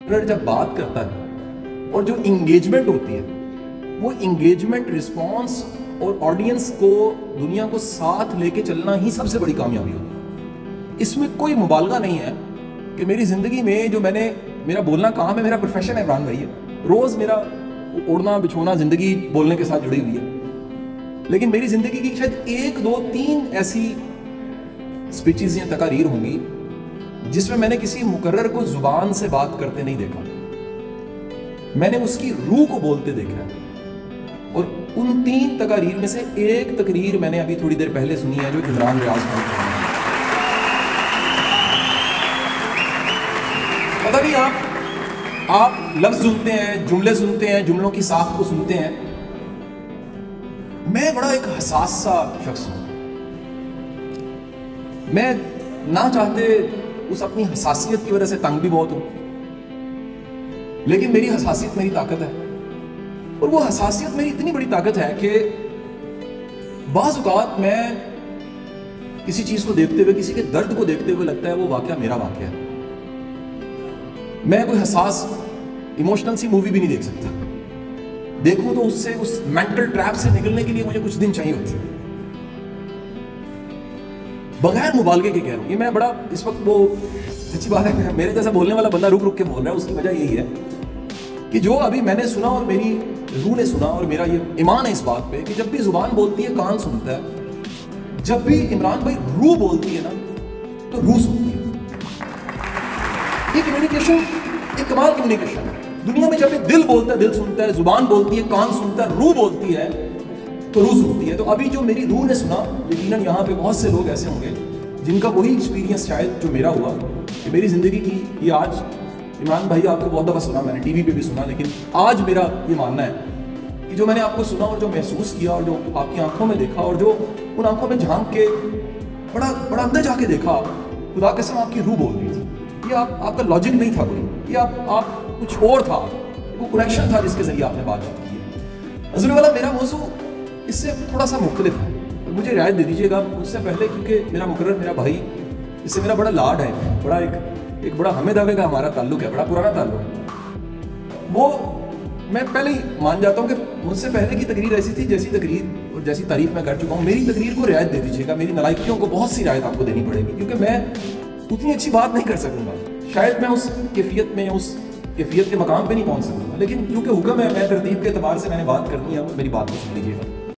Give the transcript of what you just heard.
जब बात करता है और जो इंगेजमेंट होती है वो इंगेजमेंट रिस्पॉन्स और ऑडियंस को दुनिया को साथ लेके चलना ही सबसे बड़ी कामयाबी होती है। इसमें कोई मुबालगा नहीं है कि मेरी ज़िंदगी में जो मेरा बोलना काम है, मेरा प्रोफेशन है इमरान भाई है। रोज़ मेरा उड़ना बिछोना ज़िंदगी बोलने के साथ जुड़ी हुई है, लेकिन मेरी ज़िंदगी की शायद 1, 2, 3 ऐसी स्पीचेस या तकारीर होंगी जिसमें मैंने किसी मुकर्रर को जुबान से बात करते नहीं देखा, मैंने उसकी रूह को बोलते देखा है। और उन 3 तकारीर में से एक तकरीर मैंने अभी थोड़ी देर पहले सुनी है, जो इमरान रियाज खान की है। पता नहीं आप लफ्ज सुनते हैं, जुमले सुनते हैं, जुमलों की साख को सुनते हैं। मैं बड़ा एक हसास सा शख्स हूं। मैं ना चाहते उस अपनी हसासियत की वजह से तंग भी बहुत हूं, लेकिन मेरी हसासियत मेरी ताकत है। और वो हसासियत मेरी इतनी बड़ी ताकत है कि बाज़ औक़ात मैं किसी चीज को देखते हुए, किसी के दर्द को देखते हुए लगता है वो वाकया मेरा वाकया है। मैं कोई हसास इमोशनल सी मूवी भी नहीं देख सकता। देखूं तो उससे, उस मेंटल ट्रैप से निकलने के लिए मुझे कुछ दिन चाहिए होते हैं। बगैर मुबालगे के कह रहा हूं, ये मैं बड़ा इस वक्त वो सच्ची बात है, मेरे जैसा बोलने वाला बंदा रुक रुक के बोल रहा है। उसकी वजह यही है कि जो अभी मैंने सुना और मेरी रूह ने सुना, और मेरा ये ईमान है इस बात पे कि जब भी जुबान बोलती है कान सुनता है, जब भी इमरान भाई रूह बोलती है ना तो रूह सुनती है। ये कम्युनिकेशन एक कमाल कम्युनिकेशन है। दुनिया में जब भी दिल बोलता है दिल सुनता है, जुबान बोलती है कान सुनता है, रूह बोलती है तो रूह सुनती है। तो अभी जो मेरी रूह ने सुना, यकीनन यहाँ पे बहुत से लोग ऐसे होंगे जिनका वही एक्सपीरियंस शायद जो मेरा हुआ कि मेरी ज़िंदगी की ये आज, इमरान भाई आपको बहुत दफ़ा सुना, मैंने टीवी पे भी सुना, लेकिन आज मेरा ये मानना है कि जो मैंने आपको सुना और जो महसूस किया और जो आपकी आंखों में देखा और जो उन आंखों में झांक के बड़ा बड़ा अंदर जाके देखा, खुदा कसम आपकी रूह बोल रही थी। ये आपका लॉजिक नहीं था कोई, ये आप कुछ और था, वो कनेक्शन था जिसके ज़रिए आपने बात की है। अज़ल वाला मेरा मौजू इससे थोड़ा सा मुख्तलिफ है, और मुझे रियायत दे दीजिएगा उससे पहले, क्योंकि मेरा मुकर्रर मेरा भाई, इससे मेरा बड़ा लाड है, बड़ा एक बड़ा हमें दावे का हमारा ताल्लुक है, बड़ा पुराना ताल्लुक है। वो मैं पहले ही मान जाता हूँ कि मुझसे पहले की तकरीर ऐसी थी जैसी तकरीर और जैसी तारीफ मैं कर चुका हूँ। मेरी तकरीर को रियायत दे दीजिएगा, मेरी नलायकियों को बहुत सी रियायत आपको देनी पड़ेगी, क्योंकि मैं उतनी अच्छी बात नहीं कर सकूँगा, शायद मैं उस कैफियत में, उस कैफियत के मकाम पे नहीं पहुँच सकूँगा। लेकिन क्योंकि हुक्म है, मैं तरतीब के एतबार से मैंने बात करनी है, मेरी बात को सुन लीजिएगा।